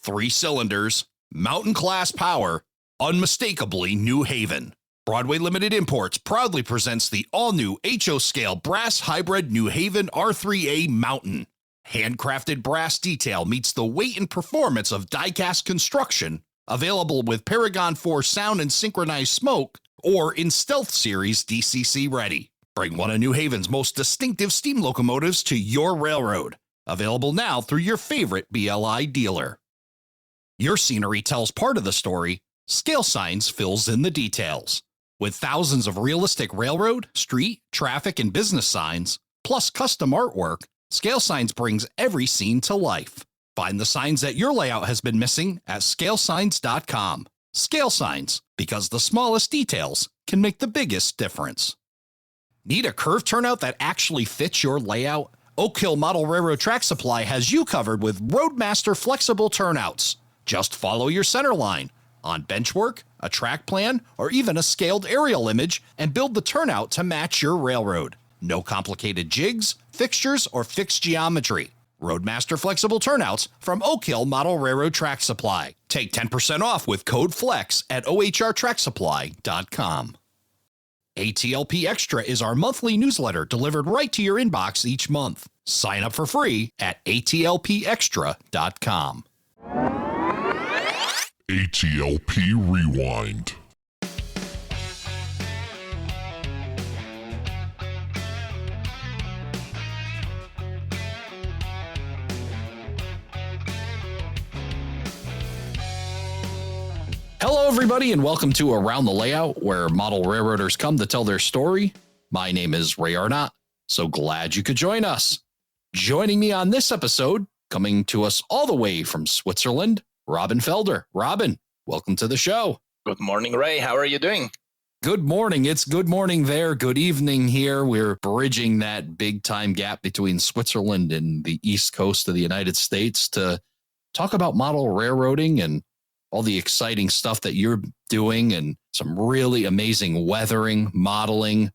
3 cylinders, mountain class power, unmistakably New Haven. Broadway Limited Imports proudly presents the all-new HO scale brass hybrid New Haven R3A Mountain. Handcrafted brass detail meets the weight and performance of die-cast construction, available with Paragon 4 sound and synchronized smoke, or in Stealth Series DCC ready. Bring one of New Haven's most distinctive steam locomotives to your railroad. Available now through your favorite BLI dealer. Your scenery tells part of the story. Scale Signs fills in the details. With thousands of realistic railroad, street, traffic, and business signs, plus custom artwork, Scale Signs brings every scene to life. Find the signs that your layout has been missing at scalesigns.com. Scale Signs, because the smallest details can make the biggest difference. Need a curve turnout that actually fits your layout? Oak Hill Model Railroad Track Supply has you covered with Roadmaster flexible turnouts. Just follow your center line on benchwork, a track plan, or even a scaled aerial image and build the turnout to match your railroad. No complicated jigs, fixtures, or fixed geometry. Roadmaster flexible turnouts from Oak Hill Model Railroad Track Supply. Take 10% off with code FLEX at ohrtracksupply.com. ATLP Extra is our monthly newsletter delivered right to your inbox each month. Sign up for free at atlpextra.com. ATLP Rewind. Hello, everybody, and welcome to Around the Layout, where model railroaders come to tell their story. My name is Ray Arnott, so glad you could join us. Joining me on this episode, coming to us all the way from Switzerland, Robin Felder. Robin, welcome to the show. Good morning, Ray. How are you doing? Good morning. It's good morning there. Good evening here. We're bridging that big time gap between Switzerland and the East Coast of the United States to talk about model railroading and all the exciting stuff that you're doing and some really amazing weathering, modeling.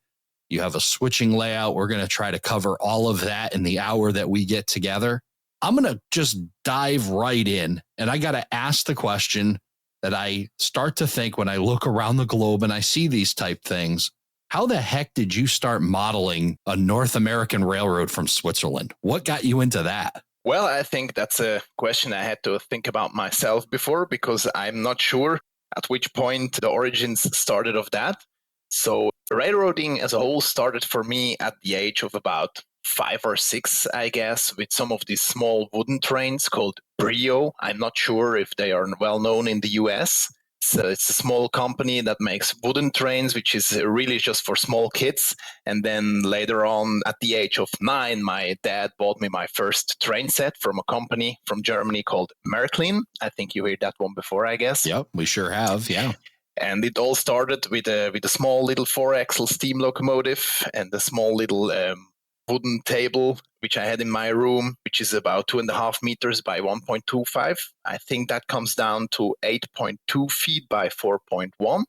You have a switching layout. We're going to try to cover all of that in the hour that we get together. I'm going to just dive right in. And I got to ask the question that I start to think when I look around the globe and I see these type things. How the heck did you start modeling a North American railroad from Switzerland? What got you into that? Well, I think that's a question I had to think about myself before, because I'm not sure at which point the origins started of that. So railroading as a whole started for me at the age of about 5 or 6, I guess, with some of these small wooden trains called Brio. I'm not sure if they are well known in the US. So it's a small company that makes wooden trains, which is really just for small kids. And then later on, at the age of 9, my dad bought me my first train set from a company from Germany called Märklin. I think you heard that one before, I guess. Yep, we sure have, yeah. And it all started with a small little 4-axle steam locomotive and a small little wooden table, which I had in my room, which is about 2.5 meters by 1.25. I think that comes down to 8.2 feet by 4.1.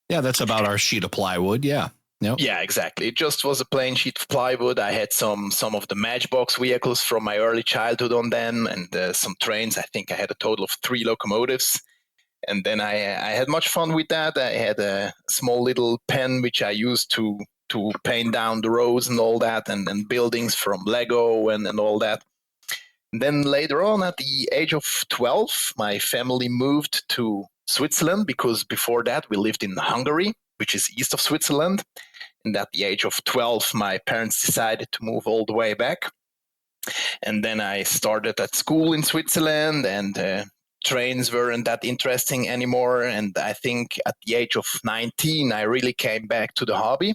Yeah, that's about our sheet of plywood. Yeah. Yep. Yeah, exactly. It just was a plain sheet of plywood. I had some of the Matchbox vehicles from my early childhood on them, and some trains. I think I had a total of 3 locomotives. And then I had much fun with that. I had a small little pen, which I used to paint down the roads and all that, and buildings from Lego and all that. And then later on, at the age of 12, my family moved to Switzerland, because before that we lived in Hungary, which is east of Switzerland. And at the age of 12, my parents decided to move all the way back. And then I started at school in Switzerland, and trains weren't that interesting anymore. And I think at the age of 19, I really came back to the hobby.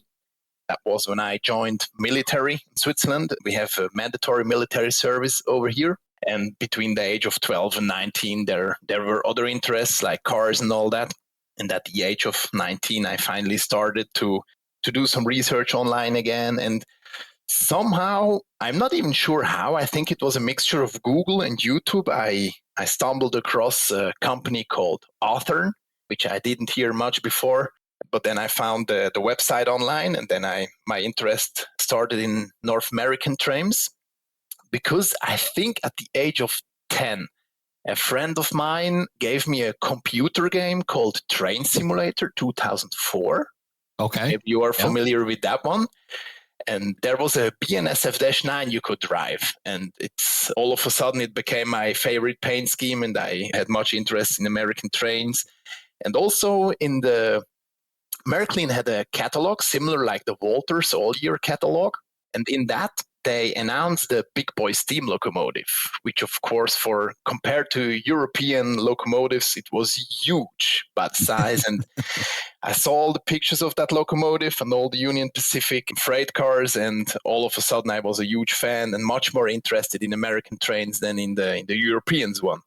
That was when I joined military in Switzerland. We have a mandatory military service over here. And between the age of 12 and 19, there were other interests like cars and all that. And at the age of 19, I finally started to do some research online again. And somehow, I'm not even sure how, I think it was a mixture of Google and YouTube. I stumbled across a company called Authorn, which I didn't hear much before. But then I found the website online, and then my interest started in North American trains, because I think at the age of 10, a friend of mine gave me a computer game called Train Simulator 2004. Okay. Maybe you are Yep. familiar with that one. And there was a BNSF-9 you could drive. And it's all of a sudden it became my favorite paint scheme, and I had much interest in American trains. And also in the Märklin had a catalog similar like the Walters all-year catalog. And in that, they announced the Big Boy steam locomotive, which of course, for compared to European locomotives, it was huge by size. And I saw all the pictures of that locomotive and all the Union Pacific freight cars, and all of a sudden I was a huge fan and much more interested in American trains than in the Europeans one.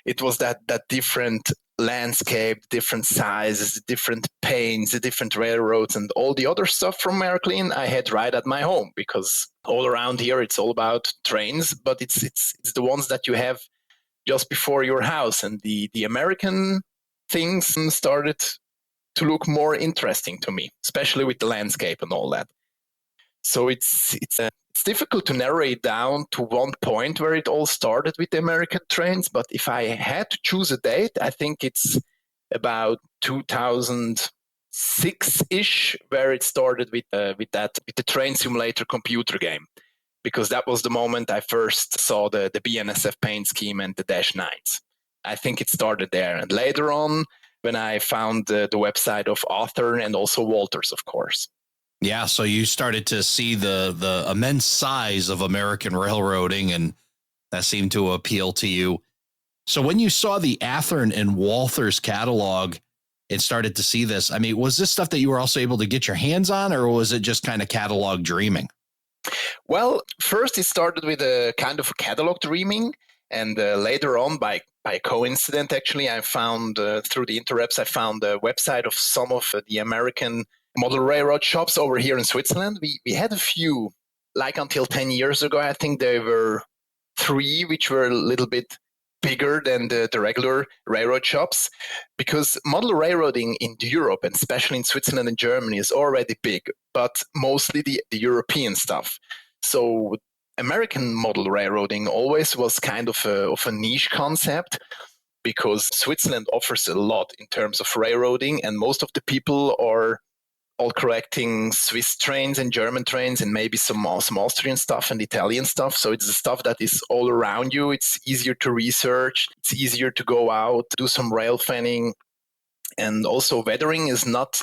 It was that different landscape, different sizes, different paints, the different railroads, and all the other stuff from Märklin I had right at my home, because all around here it's all about trains, but it's the ones that you have just before your house. And the American things started to look more interesting to me, especially with the landscape and all that. So it's difficult to narrow it down to one point where it all started with the American trains. But if I had to choose a date, I think it's about 2006-ish, where it started with the Train Simulator computer game, because that was the moment I first saw the BNSF paint scheme and the -9s. I think it started there, and later on, when I found the website of Author and also Walters, of course. Yeah, so you started to see the immense size of American railroading, and that seemed to appeal to you. So when you saw the Athearn and Walters catalog and started to see this, I mean, was this stuff that you were also able to get your hands on, or was it just kind of catalog dreaming? Well, first it started with a kind of a catalog dreaming, and later on, by coincidence, actually, I found through the interwebs, I found the website of some of the American model railroad shops over here in Switzerland. We had a few, like until 10 years ago, I think there were 3, which were a little bit bigger than the regular railroad shops, because model railroading in Europe, and especially in Switzerland and Germany, is already big, but mostly the European stuff. So American model railroading always was kind of a niche concept, because Switzerland offers a lot in terms of railroading, and most of the people are all correcting Swiss trains and German trains and maybe some Austrian stuff and Italian stuff. So it's the stuff that is all around you. It's easier to research. It's easier to go out, do some rail fanning. And also weathering is not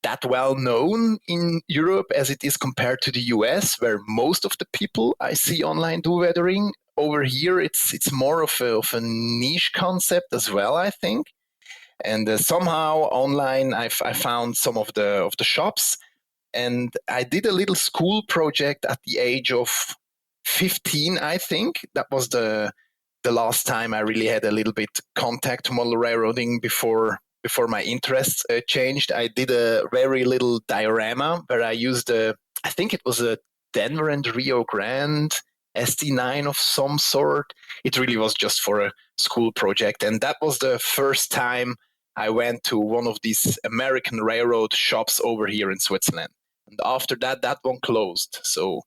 that well known in Europe as it is compared to the US, where most of the people I see online do weathering. Over here, it's more of a niche concept as well, I think. And somehow online, I found some of the shops, and I did a little school project at the age of 15, I think. That was the last time I really had a little bit contact to model railroading before my interests changed. I did a very little diorama where I used I think it was a Denver and Rio Grande SD9 of some sort. It really was just for a school project, and that was the first time I went to one of these American railroad shops over here in Switzerland. And after that one closed. So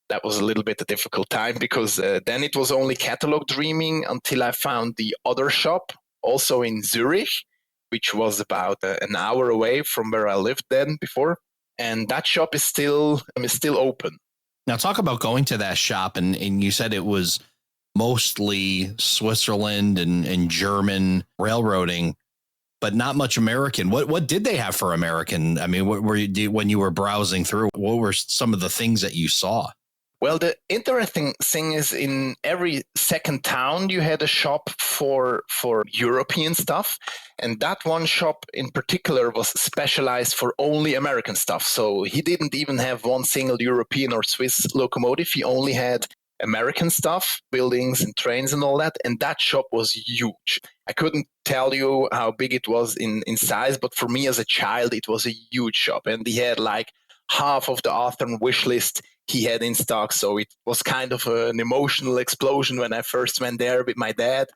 that was a little bit a difficult time, because then it was only catalog dreaming until I found the other shop, also in Zurich, which was about an hour away from where I lived then before. And that shop is still open. Now, talk about going to that shop, and you said it was mostly Switzerland and German railroading, but not much American. What did they have for American? I mean, what were you, when you were browsing through, what were some of the things that you saw? Well, the interesting thing is, in every second town, you had a shop for European stuff. And that one shop in particular was specialized for only American stuff. So he didn't even have one single European or Swiss locomotive. He only had American stuff, buildings and trains and all that. And that shop was huge. I couldn't tell you how big it was in size, but for me as a child, it was a huge shop. And he had like half of the Athearn wish list he had in stock. So it was kind of an emotional explosion when I first went there with my dad.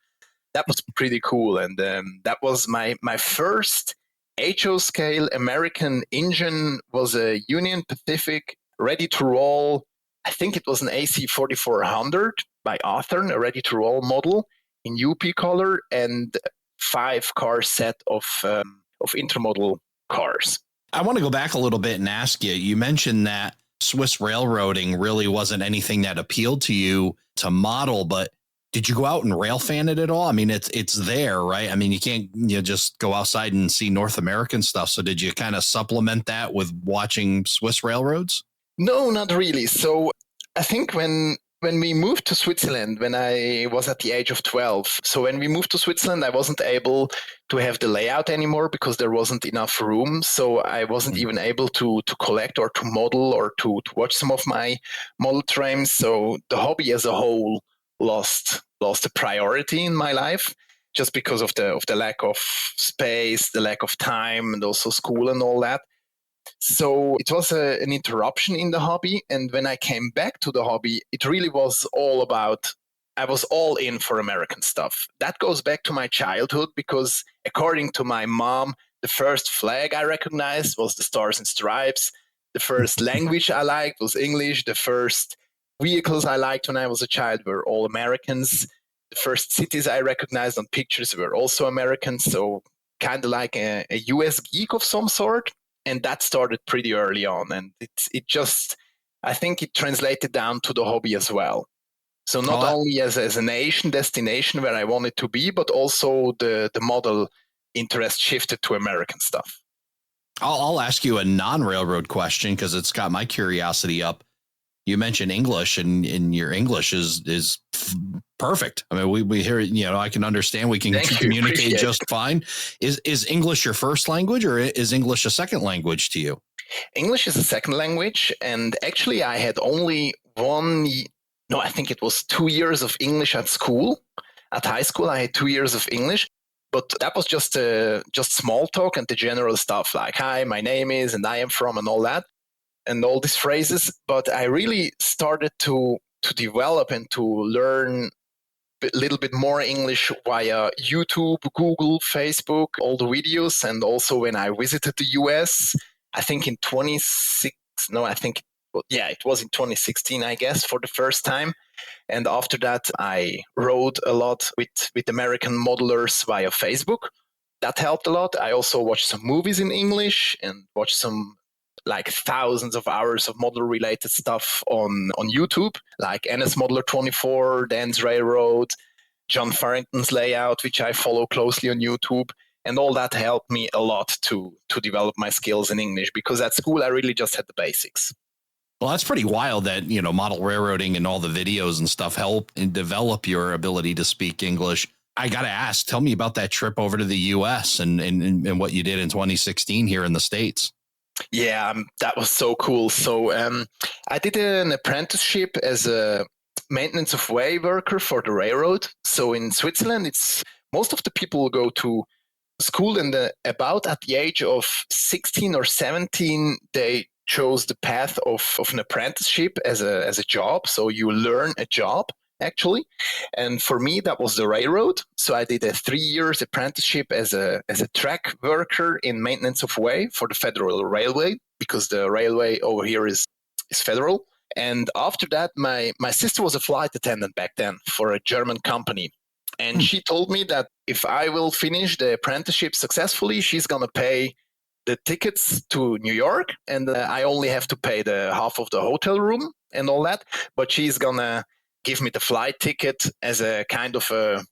That was pretty cool. And that was my first HO scale American engine. Was a Union Pacific ready to roll. I think it was an AC 4400 by Athearn, a ready to roll model. in UP color and 5-car set of intermodal cars. I want to go back a little bit and ask you, you mentioned that Swiss railroading really wasn't anything that appealed to you to model, but did you go out and rail fan it at all? I mean, it's there, right? I mean, you can't just go outside and see North American stuff. So did you kind of supplement that with watching Swiss railroads? No, not really. So I think when we moved to Switzerland, when I was at the age of 12, so when we moved to Switzerland, I wasn't able to have the layout anymore because there wasn't enough room. So I wasn't even able to collect or to model or to watch some of my model trains. So the hobby as a whole lost a priority in my life just because of the lack of space, the lack of time, and also school and all that. So it was an interruption in the hobby. And when I came back to the hobby, it really was all about, I was all in for American stuff. That goes back to my childhood because according to my mom, the first flag I recognized was the Stars and Stripes. The first language I liked was English. The first vehicles I liked when I was a child were all Americans. The first cities I recognized on pictures were also American. So kind of like a US geek of some sort. And that started pretty early on. And it just, I think it translated down to the hobby as well. So not only as a nation destination where I wanted to be, but also the model interest shifted to American stuff. I'll ask you a non-railroad question because it's got my curiosity up. You mentioned English, and your English is perfect. I mean, we hear, I can understand. We can communicate just fine. Is English your first language, or is English a second language to you? English is a second language, and actually, I had only I think it was 2 years of English at school. At high school, I had 2 years of English, but that was just small talk and the general stuff like, hi, my name is, and I am from, and all that. And all these phrases, but I really started to develop and to learn a little bit more English via YouTube, Google, Facebook, all the videos, and also when I visited the US, I think in 2016, I guess, for the first time. And after that, I rode a lot with American modelers via Facebook. That helped a lot. I also watched some movies in English and watched some like thousands of hours of model related stuff on YouTube, like NS Modeler 24, Dan's Railroad, John Farrington's layout, which I follow closely on YouTube. And all that helped me a lot to develop my skills in English because at school I really just had the basics. Well, that's pretty wild that, model railroading and all the videos and stuff help and develop your ability to speak English. I got to ask, tell me about that trip over to the US and what you did in 2016 here in the States. Yeah, that was so cool. So I did an apprenticeship as a maintenance of way worker for the railroad. So in Switzerland, most of the people go to school and about at the age of 16 or 17, they chose the path of an apprenticeship as a job. So you learn a job, actually. And for me, that was the railroad. So I did a 3 years apprenticeship as a track worker in maintenance of way for the Federal Railway, because the railway over here is federal. And after that, my sister was a flight attendant back then for a German company. And she told me that if I will finish the apprenticeship successfully, she's going to pay the tickets to New York. And I only have to pay the half of the hotel room and all that. But she's going to give me the flight ticket as a kind of a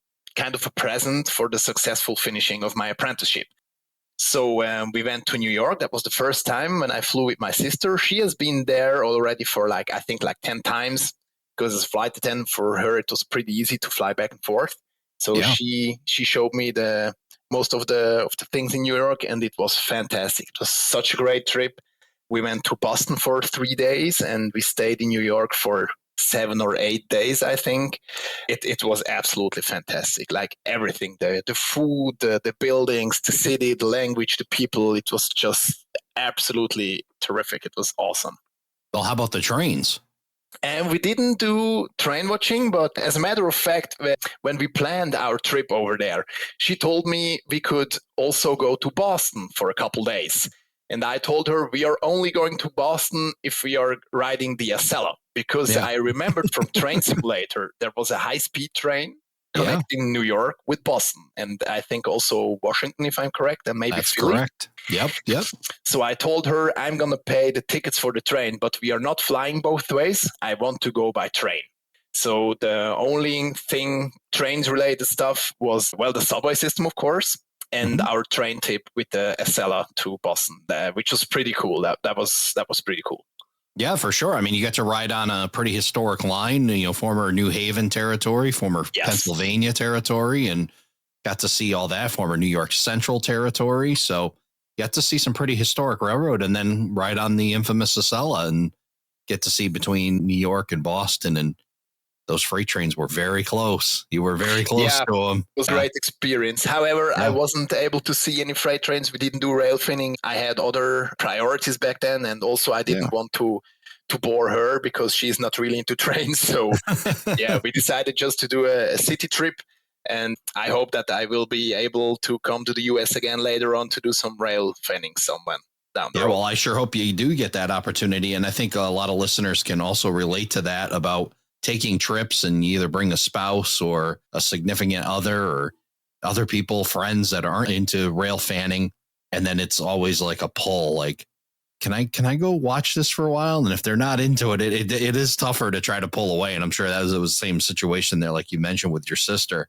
present for the successful finishing of my apprenticeship. So we went to New York. That was the first time when I flew with my sister. She has been there already for I think 10 times, because as a flight attendant for her, it was pretty easy to fly back and forth. So yeah. She showed me the most of the things in New York, and it was fantastic. It was such a great trip. We went to Boston for 3 days, and we stayed in New York for 7 or 8 days, I think. It was absolutely fantastic. Like everything, the food, the buildings, the city, the language, the people, it was just absolutely terrific. It was awesome. Well, how about the trains? And we didn't do train watching, but as a matter of fact, when we planned our trip over there, she told me we could also go to Boston for a couple days. And I told her we are only going to Boston if we are riding the Acela, because I remembered from Train Simulator, there was a high-speed train Yeah, connecting New York with Boston, and I think also Washington, if I'm correct, and maybe that's Philly. correct. Yep. So I told her, I'm going to pay the tickets for the train, but we are not flying both ways. I want to go by train. So the only thing trains related stuff was, well, the subway system, of course, and our train trip with the Acela to Boston, which was pretty cool. That was pretty cool. Yeah, for sure. I mean, you got to ride on a pretty historic line, former New Haven territory, former Pennsylvania territory, and got to see all that, former New York Central territory. So you got to see some pretty historic railroad, and then ride on the infamous Acela and get to see between New York and Boston. And those freight trains were very close. You were very close to them. It was a great experience. However, I wasn't able to see any freight trains. We didn't do rail finning. I had other priorities back then, and also I didn't want to bore her because she's not really into trains. So we decided just to do a city trip, and I hope that I will be able to come to the US again later on to do some rail finning somewhere down the road. Well, I sure hope you do get that opportunity, and I think a lot of listeners can also relate to that about taking trips, and you either bring a spouse or a significant other or other people, friends that aren't into rail fanning. And then it's always like a pull, like, can I go watch this for a while? And if they're not into it, it is tougher to try to pull away. And I'm sure it was the same situation there, like you mentioned with your sister.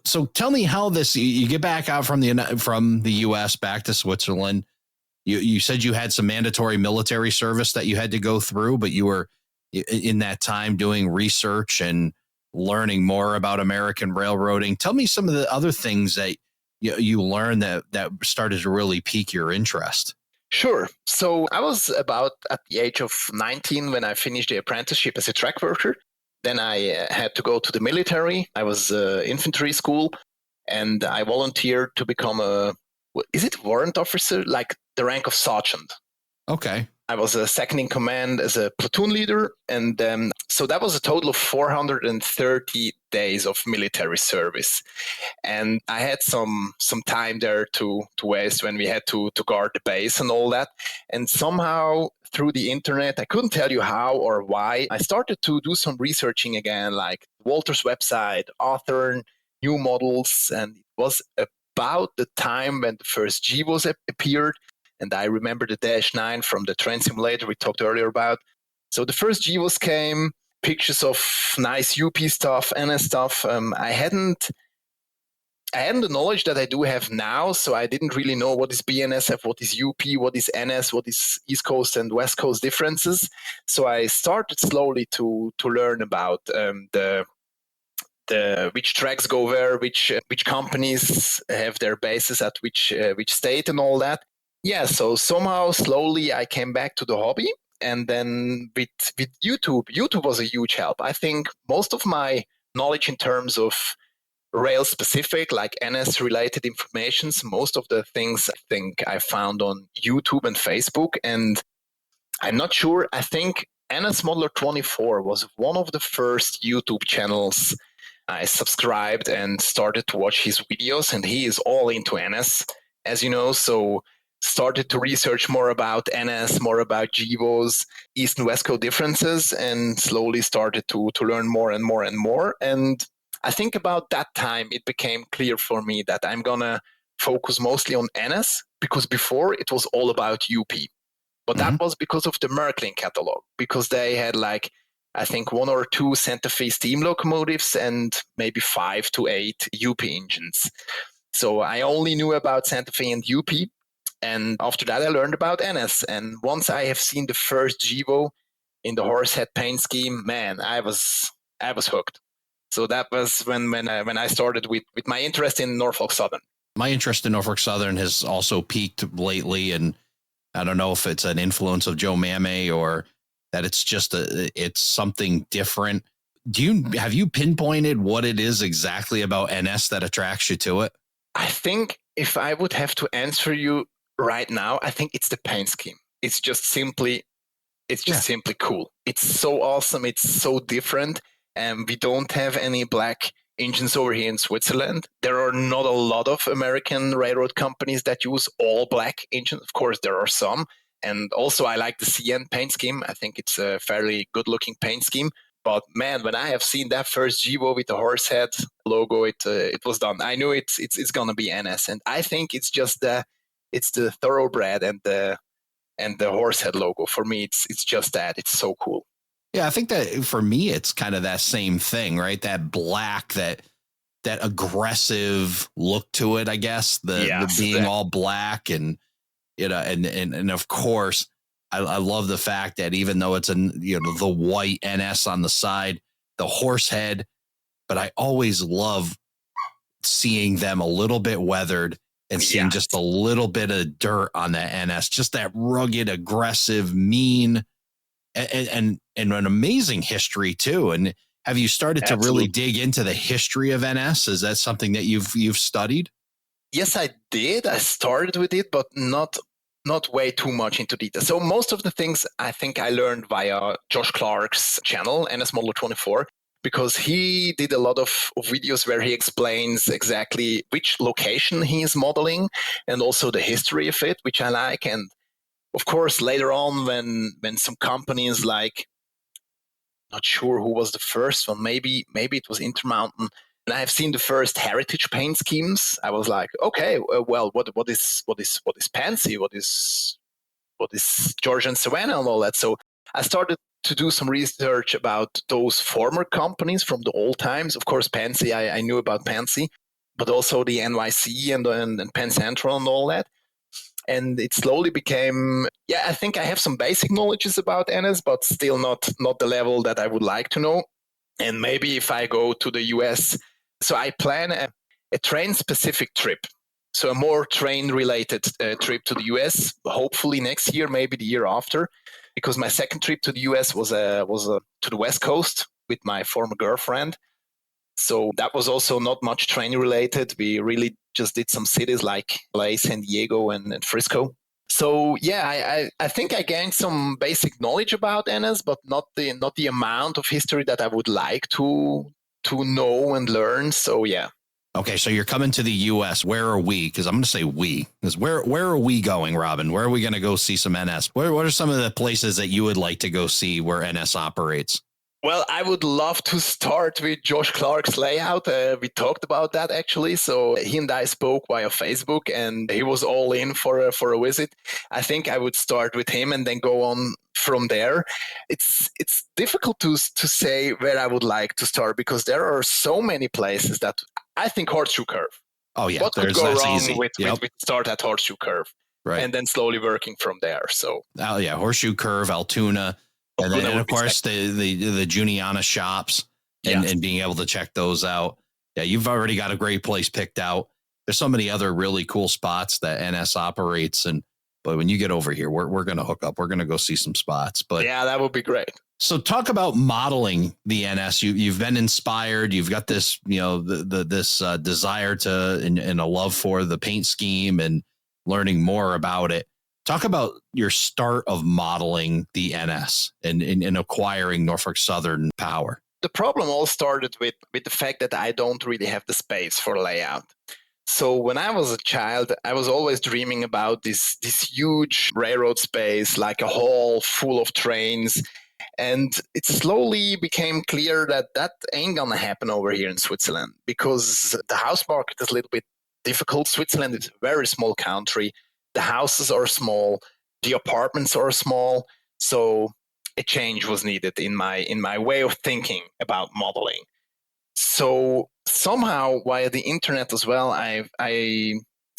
So tell me how you get back out from the US back to Switzerland. You said you had some mandatory military service that you had to go through, but you were in that time doing research and learning more about American railroading. Tell me some of the other things that you learned that started to really pique your interest. Sure. So I was about at the age of 19 when I finished the apprenticeship as a track worker. Then I had to go to the military. I was infantry school, and I volunteered to become is it warrant officer, like the rank of sergeant? Okay. I was a second in command as a platoon leader. And so that was a total of 430 days of military service. And I had some time there to waste when we had to guard the base and all that. And somehow through the internet, I couldn't tell you how or why, I started to do some researching again, like Walter's website, author, new models. And it was about the time when the first GVOs appeared. And I remember the Dash 9 from the train simulator we talked earlier about. So the first GVOs came, pictures of nice UP stuff, NS stuff. I hadn't the knowledge that I do have now, so I didn't really know what is BNSF, what is UP, what is NS, what is East Coast and West Coast differences. So I started slowly to learn about the which tracks go where, which companies have their bases at which state and all that. Yeah, so somehow slowly I came back to the hobby, and then with YouTube was a huge help. I think most of my knowledge in terms of rail specific, like NS related informations, most of the things I think I found on YouTube and Facebook. And I'm not sure, I think NS Modeler 24 was one of the first YouTube channels I subscribed and started to watch his videos, and he is all into NS, as you know, so started to research more about NS, more about GVOs, East and West Coast differences, and slowly started to learn more and more and more. And I think about that time, it became clear for me that I'm going to focus mostly on NS, because before it was all about UP. But that was because of the Märklin catalog, because they had like, I think 1 or 2 Santa Fe steam locomotives and maybe 5 to 8 UP engines. So I only knew about Santa Fe and UP. And after that, I learned about NS. And once I have seen the first GVO in the horsehead paint scheme, man, I was hooked. So that was when I started with my interest in Norfolk Southern. My interest in Norfolk Southern has also peaked lately, and I don't know if it's an influence of Joe Mame or that it's just it's something different. Have you pinpointed what it is exactly about NS that attracts you to it? I think if I would have to answer you right now, I think it's the paint scheme. It's just simply cool. It's so awesome. It's so different. And we don't have any black engines over here in Switzerland. There are not a lot of American railroad companies that use all black engines. Of course, there are some. And also, I like the CN paint scheme. I think it's a fairly good looking paint scheme. But man, when I have seen that first Givo with the horse head logo, it was done. I knew it's gonna be NS, and I think it's just the thoroughbred and the horse head logo. For me, it's just that. It's so cool. Yeah, I think that for me, it's kind of that same thing, right? That black, that aggressive look to it, I guess. The being all black, and and of course, I love the fact that even though it's the white NS on the side, the horse head, but I always love seeing them a little bit weathered and seeing just a little bit of dirt on that NS, just that rugged, aggressive, mean, and an amazing history too. And have you started to really dig into the history of NS? Is that something that you've studied? Yes, I did. I started with it, but not way too much into detail. So most of the things I think I learned via Josh Clark's channel, NS Modeler 24, because he did a lot of videos where he explains exactly which location he is modeling and also the history of it, which I like. And of course, later on, when some companies like, not sure who was the first one, maybe it was Intermountain, and I have seen the first heritage paint schemes. I was like, okay, well, what is Pansy? What is Georgia and Savannah and all that? So I started to do some research about those former companies from the old times. Of course, Pansy, I knew about Pansy, but also the NYC and Penn Central and all that. And it slowly became, I think I have some basic knowledges about NS, but still not the level that I would like to know. And maybe if I go to the US, so I plan a train-specific trip. So a more train-related trip to the US, hopefully next year, maybe the year after, because my second trip to the US was to the West Coast with my former girlfriend. So that was also not much train related. We really just did some cities like LA, San Diego, and Frisco. So I think I gained some basic knowledge about NS, but not the amount of history that I would like to know and learn. So yeah. Okay, so you're coming to the U.S. Where are we? Because I'm going to say we. Because where are we going, Robin? Where are we going to go see some NS? What are some of the places that you would like to go see where NS operates? Well, I would love to start with Josh Clark's layout. We talked about that actually. So he and I spoke via Facebook, and he was all in for a visit. I think I would start with him and then go on from there. It's difficult to say where I would like to start because there are so many places that I think Horseshoe Curve. Oh yeah, what could go wrong with start at Horseshoe Curve, right, and then slowly working from there. So Horseshoe Curve, Altoona. And then, of course, the Juniana shops and being able to check those out. Yeah, you've already got a great place picked out. There's so many other really cool spots that NS operates. But when you get over here, we're going to hook up. We're going to go see some spots. But yeah, that would be great. So talk about modeling the NS. You've been inspired. You've got this, this desire to and a love for the paint scheme and learning more about it. Talk about your start of modeling the NS and acquiring Norfolk Southern power. The problem all started with the fact that I don't really have the space for layout. So when I was a child, I was always dreaming about this huge railroad space, like a hall full of trains. And it slowly became clear that ain't gonna happen over here in Switzerland because the house market is a little bit difficult. Switzerland is a very small country. The houses are small, the apartments are small, so a change was needed in my way of thinking about modeling. So somehow via the internet as well, I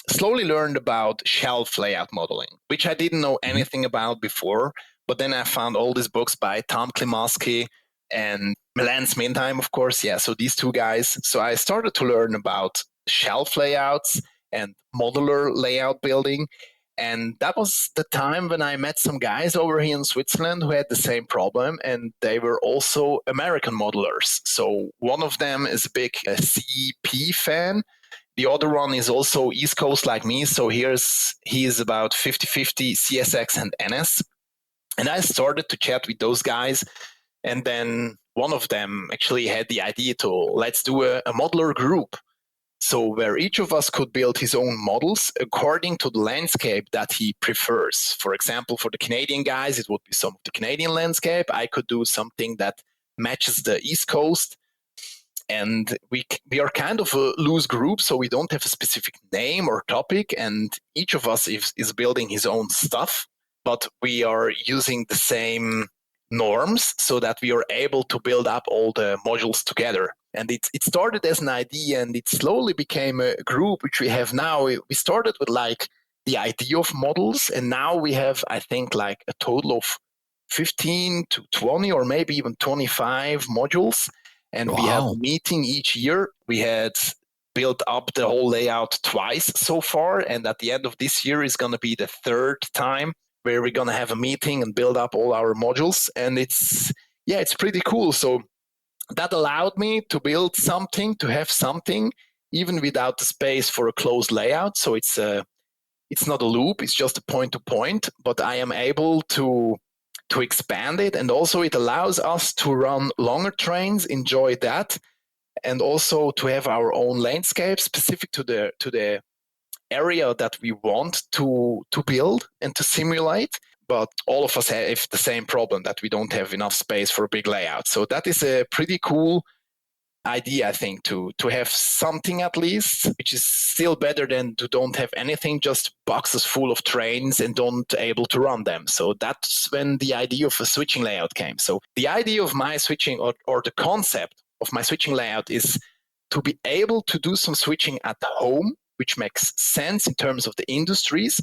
slowly learned about shelf layout modeling, which I didn't know anything about before. But then I found all these books by Tom Klimovsky and Milan Smintime, of course. Yeah, so these two guys. So I started to learn about shelf layouts and modular layout building. And that was the time when I met some guys over here in Switzerland who had the same problem, and they were also American modelers. So one of them is a big CP fan. The other one is also East Coast like me. So he is about 50-50 CSX and NS. And I started to chat with those guys. And then one of them actually had the idea to let's do a modeler group. So where each of us could build his own models according to the landscape that he prefers. For example, for the Canadian guys, it would be some of the Canadian landscape. I could do something that matches the East Coast. And we are kind of a loose group, so we don't have a specific name or topic, and each of us is building his own stuff, but we are using the same norms so that we are able to build up all the modules together. And it started as an idea, and it slowly became a group, which we have now. We started with like the idea of models, and now we have, I think, like a total of 15 to 20 or maybe even 25 modules. And we have a meeting each year. We had built up the whole layout twice so far. And at the end of this year is going to be the third time where we're going to have a meeting and build up all our modules. And it's pretty cool. So that allowed me to build something, to have something, even without the space for a closed layout. So it's not a loop. It's just a point to point, but I am able to expand it, and also it allows us to run longer trains, enjoy that, and also to have our own landscape specific to the area that we want to build and to simulate. But all of us have the same problem, that we don't have enough space for a big layout. So that is a pretty cool idea, I think, to have something at least, which is still better than to don't have anything, just boxes full of trains and don't able to run them. So that's when the idea of a switching layout came. So the idea of my switching or the concept of my switching layout is to be able to do some switching at home, which makes sense in terms of the industries,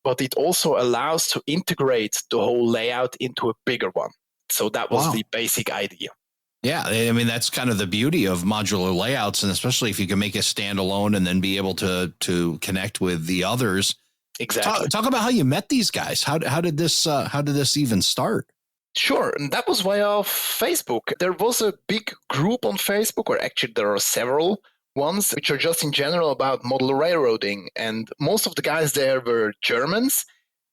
but it also allows to integrate the whole layout into a bigger one. So that was the basic idea. Yeah, I mean, that's kind of the beauty of modular layouts, and especially if you can make it standalone and then be able to connect with the others. Exactly. Talk about how you met these guys. How did this even start? Sure, and that was via Facebook. There was a big group on Facebook, or actually there are several ones, which are just in general about modular railroading, and most of the guys there were Germans.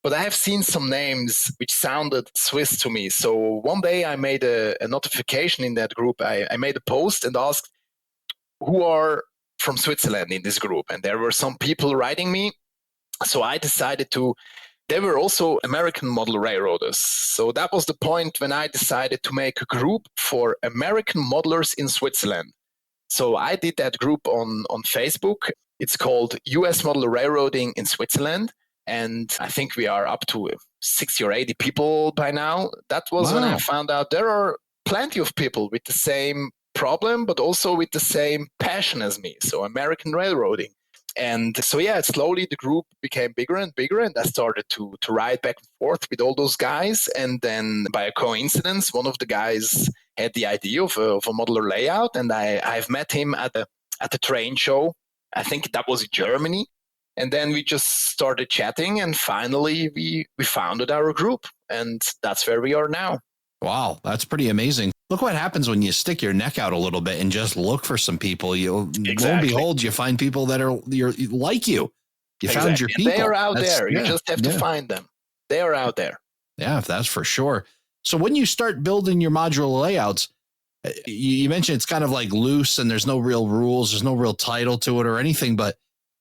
But I have seen some names which sounded Swiss to me. So one day I made a notification in that group. I made a post and asked who are from Switzerland in this group. And there were some people writing me. So I decided they were also American model railroaders. So that was the point when I decided to make a group for American modelers in Switzerland. So I did that group on Facebook. It's called US Modular Railroading in Switzerland. And I think we are up to 60 or 80 people by now. That was when I found out there are plenty of people with the same problem, but also with the same passion as me. So American railroading. And so, slowly the group became bigger and bigger. And I started to ride back and forth with all those guys. And then by a coincidence, one of the guys had the idea of a modular layout. And I've met him at a train show. I think that was in Germany. And then we just started chatting, and finally we founded our group, and that's where we are now. Wow, that's pretty amazing. Look what happens when you stick your neck out a little bit and just look for some people. Lo and behold, you find people that are like you. You found your people. They are out there. You just have to find them. They are out there. Yeah, that's for sure. So when you start building your modular layouts, you mentioned it's kind of like loose and there's no real rules. There's no real title to it or anything, but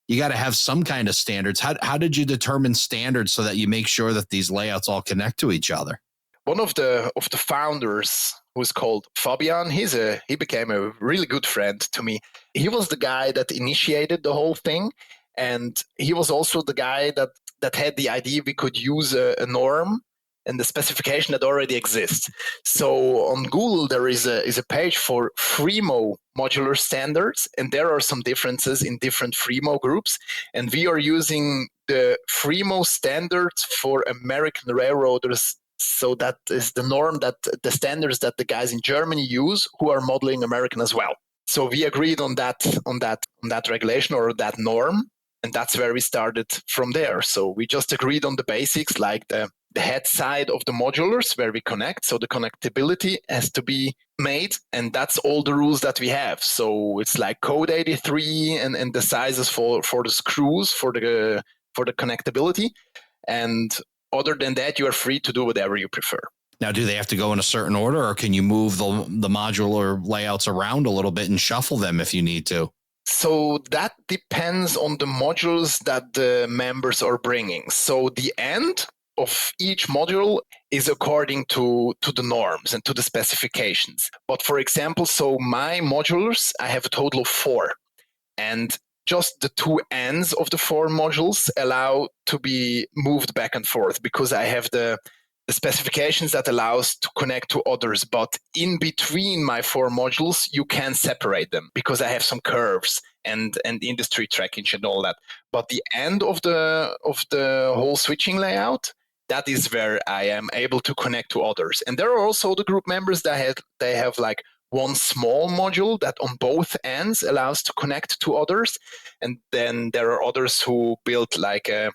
you got to have some kind of standards. How did you determine standards so that you make sure that these layouts all connect to each other? One of the founders, who's called Fabian, he became a really good friend to me. He was the guy that initiated the whole thing, and he was also the guy that had the idea we could use a norm and the specification that already exists. So on Google, there is a page for FREMO modular standards, and there are some differences in different FREMO groups. And we are using the FREMO standards for American railroaders. So that is the norm, that the standards that the guys in Germany use who are modeling American as well. So we agreed on that regulation or that norm, and that's where we started from there. So we just agreed on the basics, like the head side of the modulars where we connect. So the connectability has to be made, and that's all the rules that we have. So it's like code 83 and the sizes for the screws for the connectability. And other than that, you are free to do whatever you prefer. Now, do they have to go in a certain order, or can you move the modular layouts around a little bit and shuffle them if you need to? So that depends on the modules that the members are bringing. So the end of each module is according to the norms and to the specifications. But for example, so my modulars, I have a total of 4. And just the 2 ends of the 4 modules allow to be moved back and forth because I have the specifications that allows to connect to others. But in between my 4 modules, you can separate them because I have some curves and industry tracking and all that. But the end of the whole switching layout, that is where I am able to connect to others. And there are also the group members that they have like one small module that on both ends allows to connect to others. And then there are others who built like a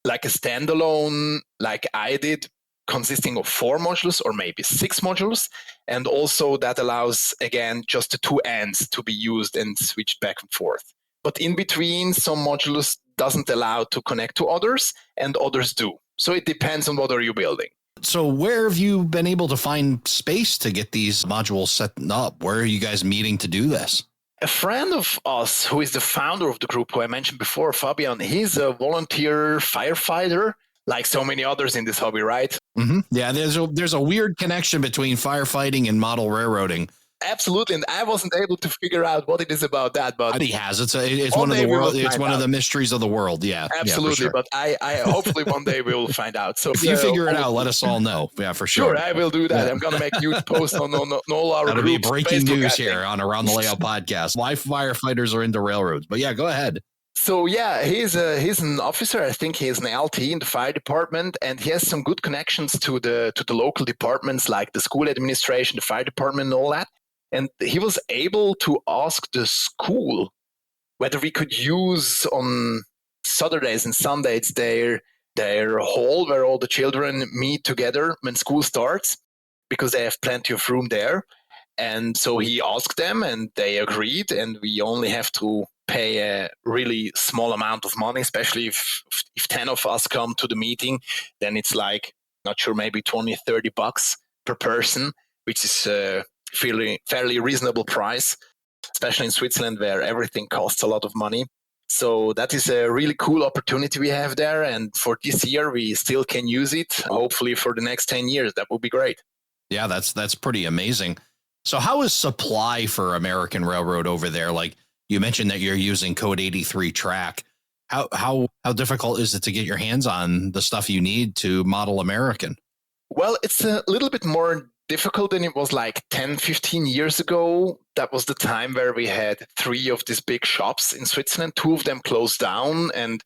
standalone, like I did, consisting of 4 modules or maybe 6 modules. And also that allows, again, just the 2 ends to be used and switched back and forth. But in between, some modules doesn't allow to connect to others and others do. So it depends on what are you building. So where have you been able to find space to get these modules set up? Where are you guys meeting to do this? A friend of us who is the founder of the group, who I mentioned before, Fabian, he's a volunteer firefighter, like so many others in this hobby, right? Mm-hmm. Yeah, there's a weird connection between firefighting and model railroading. Absolutely, and I wasn't able to figure out what it is about that, but he has. It's one of the world. It's one of the mysteries of the world. Yeah, absolutely. Yeah, sure. But I hopefully one day we will find out. So if you figure it out, let us all know. Yeah, for sure. Sure, I will do that. Yeah. I'm gonna make a huge post on all our That'll groups. Be breaking Facebook news here on Around the Layout podcast. Why firefighters are into railroads. But yeah, go ahead. So yeah, he's an officer. I think he's an LT in the fire department, and he has some good connections to the local departments like the school administration, the fire department, and all that. And he was able to ask the school whether we could use on Saturdays and Sundays their hall where all the children meet together when school starts, because they have plenty of room there. And so he asked them, and they agreed. And we only have to pay a really small amount of money, especially if 10 of us come to the meeting. Then it's like, not sure, maybe $20-30 per person, which is fairly reasonable price, especially in Switzerland where everything costs a lot of money. So that is a really cool opportunity we have there. And for this year, we still can use it. Hopefully for the next 10 years, that would be great. Yeah, that's pretty amazing. So how is supply for American Railroad over there? Like you mentioned that you're using Code 83 track. How difficult is it to get your hands on the stuff you need to model American? Well, it's a little bit more difficult than it was like 10-15 years ago. That was the time where we had 3 of these big shops in Switzerland. 2 of them closed down, and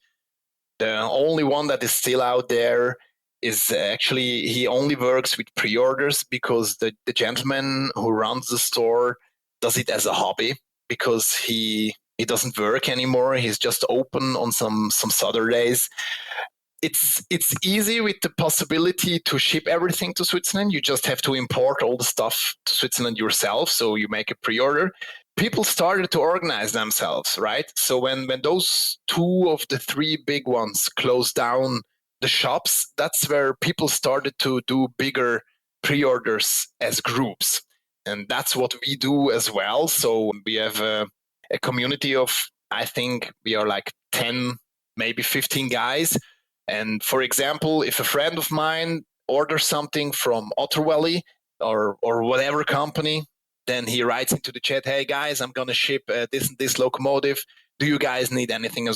the only one that is still out there is actually, he only works with pre-orders because the gentleman who runs the store does it as a hobby, because he doesn't work anymore. He's just open on some Saturdays. It's easy with the possibility to ship everything to Switzerland. You just have to import all the stuff to Switzerland yourself. So you make a pre-order. People started to organize themselves, right? So when those 2 of the 3 big ones closed down the shops, that's where people started to do bigger pre-orders as groups. And that's what we do as well. So we have a community of, I think we are like 10, maybe 15 guys. And for example, if a friend of mine orders something from Otter Valley or whatever company, then he writes into the chat, "Hey guys, I'm going to ship this locomotive. Do you guys need anything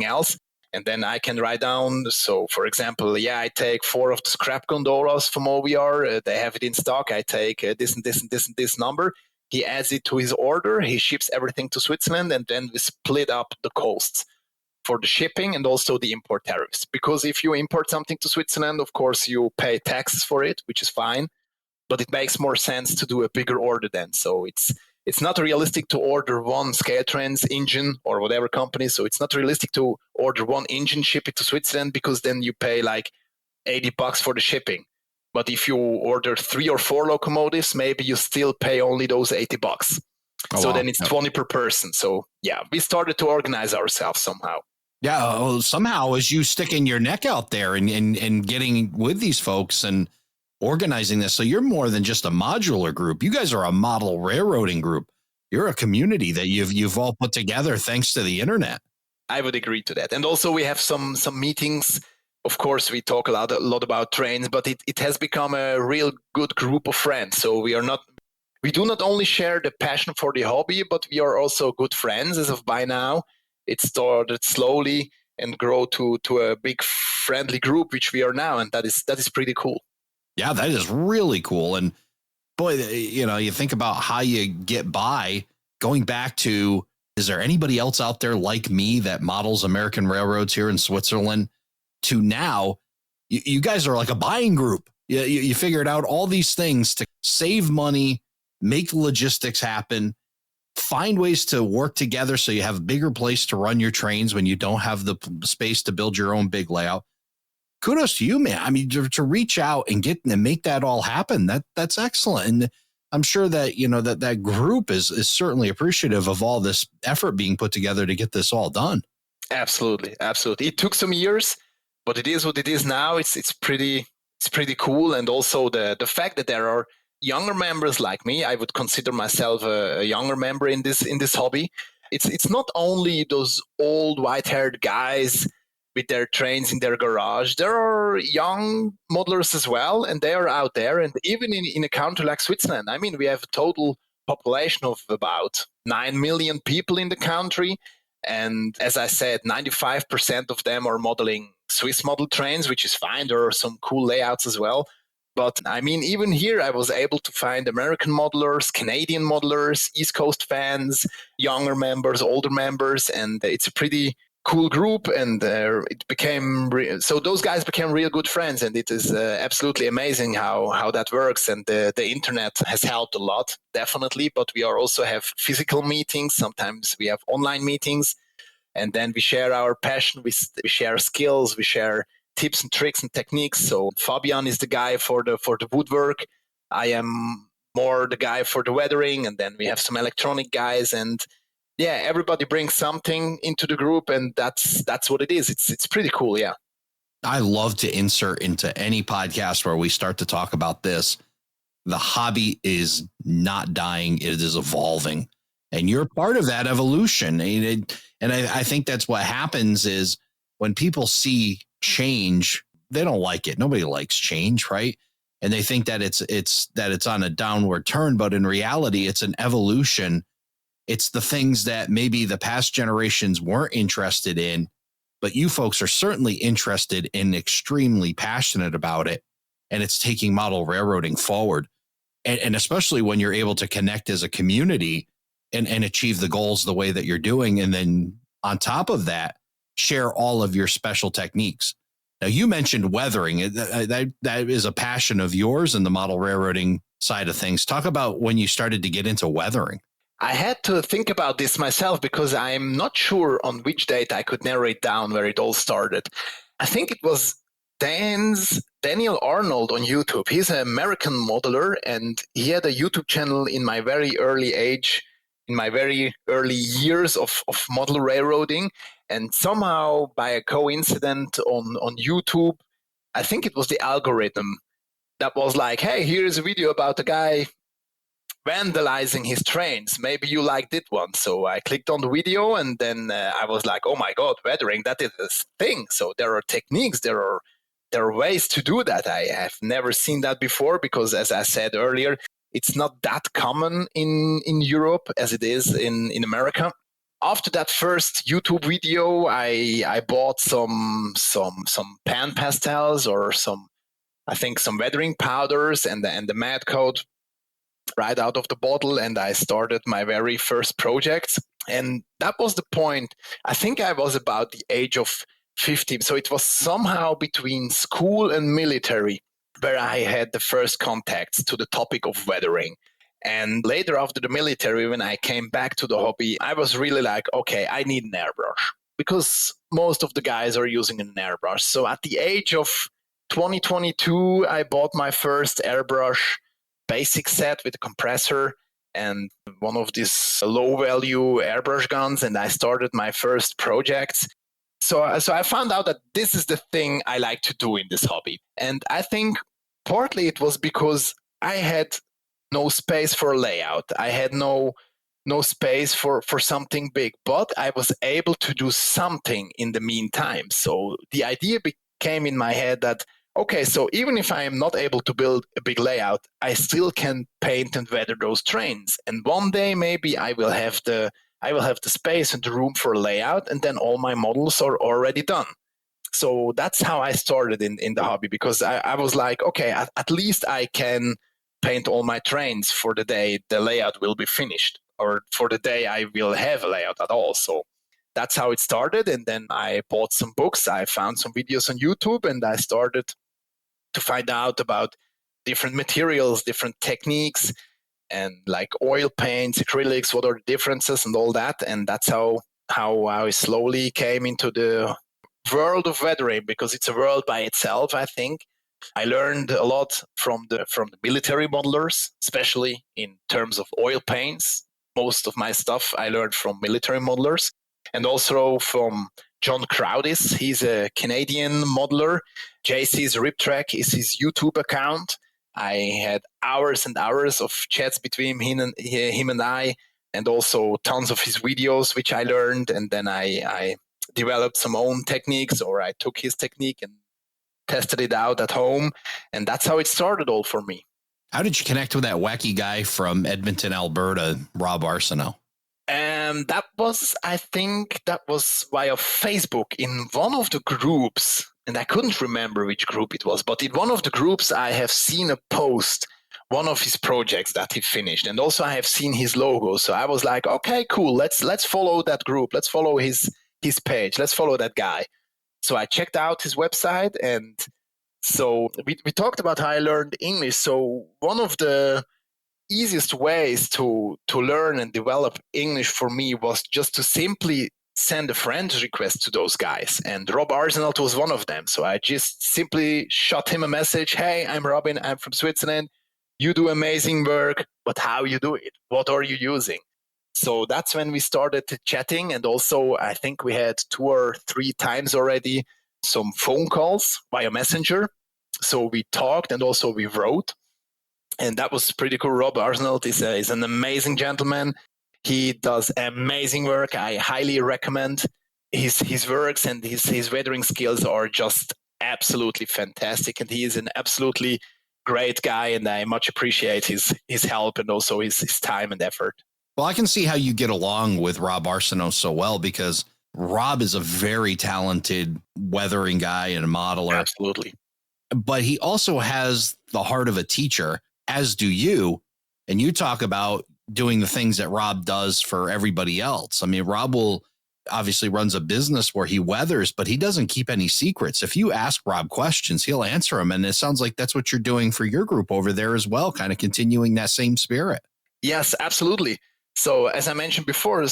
else?" And then I can write down. So for example, I take 4 of the scrap gondolas from OVR. They have it in stock. I take this and this and this and this number. He adds it to his order. He ships everything to Switzerland, and then we split up the costs for the shipping and also the import tariffs. Because if you import something to Switzerland, of course, you pay taxes for it, which is fine, but it makes more sense to do a bigger order then. So it's not realistic to order one Scaletrans engine or whatever company. So it's not realistic to order one engine, ship it to Switzerland, because then you pay like $80 for the shipping. But if you order 3 or 4 locomotives, maybe you still pay only those $80. So then it's 20 per person. So yeah, we started to organize ourselves somehow. Yeah, somehow as you sticking your neck out there and getting with these folks and organizing this. So you're more than just a modular group. You guys are a model railroading group. You're a community that you've all put together thanks to the internet. I would agree to that. And also we have some meetings of course, we talk a lot about trains, but it has become a real good group of friends. So we do not only share the passion for the hobby, but we are also good friends as of by now. It started slowly and grow to a big friendly group, which we are now, and that is pretty cool. Yeah, that is really cool. And boy, you think about how you get by. Going back to, is there anybody else out there like me that models American railroads here in Switzerland? To now, you guys are like a buying group. You figured out all these things to save money, make logistics happen, find ways to work together so you have a bigger place to run your trains when you don't have the space to build your own big layout. Kudos to you, man. I mean, to reach out and make that all happen, that's excellent. And I'm sure that, that group is certainly appreciative of all this effort being put together to get this all done. Absolutely. It took some years, but it is what it is now. It's pretty cool. And also the fact that there are younger members like me, I would consider myself a younger member in this hobby. It's not only those old white-haired guys with their trains in their garage. There are young modelers as well, and they are out there. And even in a country like Switzerland, I mean, we have a total population of about 9 million people in the country. And as I said, 95% of them are modeling Swiss model trains, which is fine. There are some cool layouts as well. But I mean, even here, I was able to find American modelers, Canadian modelers, East Coast fans, younger members, older members, and it's a pretty cool group. And it became so those guys became real good friends, and it is absolutely amazing how that works. And the internet has helped a lot, definitely. But we also have physical meetings. Sometimes we have online meetings, and then we share our passion. We share skills. We share tips and tricks and techniques. So Fabian is the guy for the woodwork. I am more the guy for the weathering, and then we have some electronic guys, and yeah, everybody brings something into the group, and that's what it is. It's pretty cool, yeah. I love to insert into any podcast where we start to talk about this. The hobby is not dying; it is evolving, and you're part of that evolution. And I think that's what happens is when people see change, they don't like it. Nobody likes change, right? And they think that it's on a downward turn, but in reality, it's an evolution. It's the things that maybe the past generations weren't interested in, but you folks are certainly interested and extremely passionate about it. And it's taking model railroading forward. And especially when you're able to connect as a community and achieve the goals the way that you're doing. And then on top of that, share all of your special techniques. Now, you mentioned weathering. That is a passion of yours in the model railroading side of things. Talk about when you started to get into weathering. I had to think about this myself because I'm not sure on which date I could narrow it down where it all started. I think it was Daniel Arnold on YouTube. He's an American modeler, and he had a YouTube channel in my very early age, in my very early years of model railroading. And somehow, by a coincidence on YouTube, I think it was the algorithm that was like, hey, here's a video about a guy vandalizing his trains. Maybe you liked it one. So I clicked on the video, and then I was like, oh my God, weathering, that is a thing. So there are techniques, there are ways to do that. I have never seen that before because, as I said earlier, it's not that common in Europe as it is in America. After that first YouTube video, I bought some pan pastels or some weathering powders and the matte coat right out of the bottle, and I started my very first project. And that was the point. I think I was about the age of 15, so it was somehow between school and military where I had the first contacts to the topic of weathering. And later, after the military, when I came back to the hobby, I was really like, okay, I need an airbrush because most of the guys are using an airbrush. So at the age of 2022, I bought my first airbrush basic set with a compressor and one of these low-value airbrush guns, and I started my first projects. So I found out that this is the thing I like to do in this hobby. And I think partly it was because I had no space for a layout. I had no space for something big, but I was able to do something in the meantime. So the idea came in my head that, okay, so even if I am not able to build a big layout, I still can paint and weather those trains. And one day maybe I will have the space and the room for a layout, and then all my models are already done. So that's how I started in the hobby, because I was like, okay, at least I can paint all my trains for the day the layout will be finished, or for the day I will have a layout at all. So that's how it started. And then I bought some books, I found some videos on YouTube, and I started to find out about different materials, different techniques, and like oil paints, acrylics, what are the differences and all that. And that's how I slowly came into the world of weathering, because it's a world by itself, I think. I learned a lot from the military modelers, especially in terms of oil paints. Most of my stuff I learned from military modelers, and also from John Crowdis. He's a Canadian modeler. JC's Rip Track is his YouTube account. I had hours and hours of chats between him and I, and also tons of his videos, which I learned. And then I developed some own techniques, or I took his technique and tested it out at home. And that's how it started all for me. How did you connect with that wacky guy from Edmonton, Alberta, Rob Arsenault? I think that was via Facebook in one of the groups. And I couldn't remember which group it was, but in one of the groups I have seen a post, one of his projects that he finished. And also I have seen his logo. So I was like, okay, cool. Let's follow that group. Let's follow his page. Let's follow that guy. So I checked out his website, and so we talked about how I learned English. So one of the easiest ways to learn and develop English for me was just to simply send a friend request to those guys. And Rob Arsenault was one of them. So I just simply shot him a message. Hey, I'm Robin. I'm from Switzerland. You do amazing work, but how you do it? What are you using? So that's when we started chatting. And also, I think we had 2 or 3 times already some phone calls via Messenger. So we talked, and also we wrote. And that was pretty cool. Rob Arsenault is an amazing gentleman. He does amazing work. I highly recommend his works, and his weathering skills are just absolutely fantastic. And he is an absolutely great guy, and I much appreciate his help and also his time and effort. Well, I can see how you get along with Rob Arsenault so well, because Rob is a very talented weathering guy and a modeler. Absolutely. But he also has the heart of a teacher, as do you. And you talk about doing the things that Rob does for everybody else. I mean, Rob obviously runs a business where he weathers, but he doesn't keep any secrets. If you ask Rob questions, he'll answer them. And it sounds like that's what you're doing for your group over there as well, kind of continuing that same spirit. Yes, absolutely. So as I mentioned before,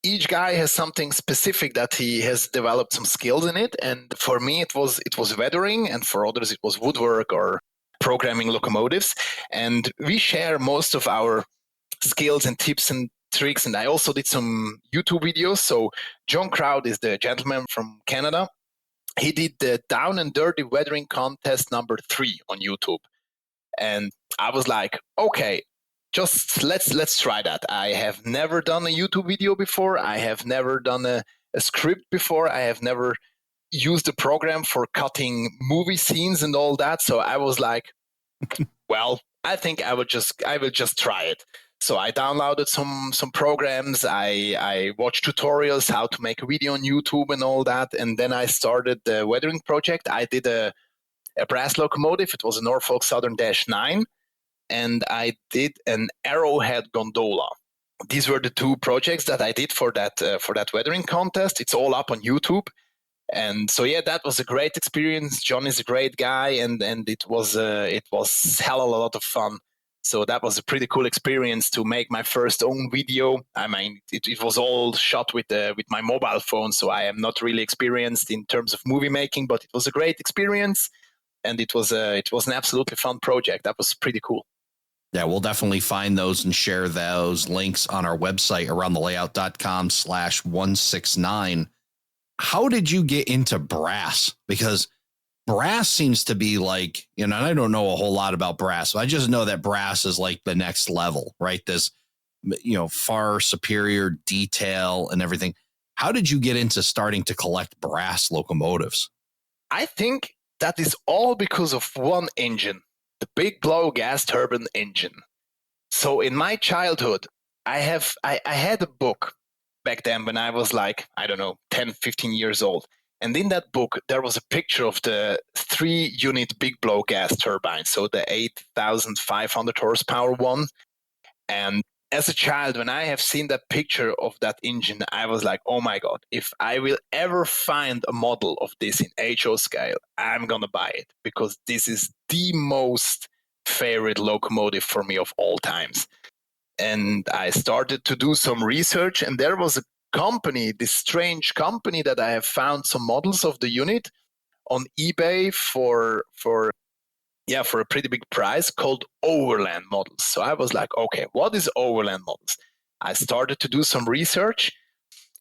each guy has something specific that he has developed some skills in it. And for me, it was weathering, and for others, it was woodwork or programming locomotives. And we share most of our skills and tips and tricks. And I also did some YouTube videos. So John Crowd is the gentleman from Canada. He did the Down and Dirty Weathering Contest number 3 on YouTube. And I was like, okay, just let's try that. I have never done a YouTube video before. I have never done a script before. I have never used a program for cutting movie scenes and all that. So I was like, well, I think I will just try it. So I downloaded some programs. I watched tutorials how to make a video on YouTube and all that. And then I started the weathering project. I did a brass locomotive. It was a Norfolk Southern -9. And I did an Arrowhead gondola. These were the 2 projects that I did for that weathering contest. It's all up on YouTube. And so, yeah, that was a great experience. John is a great guy, and it was hell of a lot of fun. So that was a pretty cool experience to make my first own video. I mean, it was all shot with my mobile phone, so I am not really experienced in terms of movie making, but it was a great experience, and it was an absolutely fun project. That was pretty cool. Yeah, we'll definitely find those and share those links on our website, aroundthelayout.com/169. How did you get into brass? Because brass seems to be like, and I don't know a whole lot about brass. I just know that brass is like the next level, right? This, far superior detail and everything. How did you get into starting to collect brass locomotives? I think that is all because of one engine, the big blow gas turbine engine. So in my childhood, I had a book back then when I was like, I don't know, 10, 15 years old. And in that book, there was a picture of the 3-unit big blow gas turbine, so the 8,500 horsepower one. And as a child, when I have seen that picture of that engine, I was like, oh my God, if I will ever find a model of this in HO scale, I'm going to buy it, because this is the most favorite locomotive for me of all times. And I started to do some research, and there was a company, this strange company, that I have found some models of the unit on eBay for a pretty big price, called Overland models. So I was like, okay, what is Overland models? I started to do some research,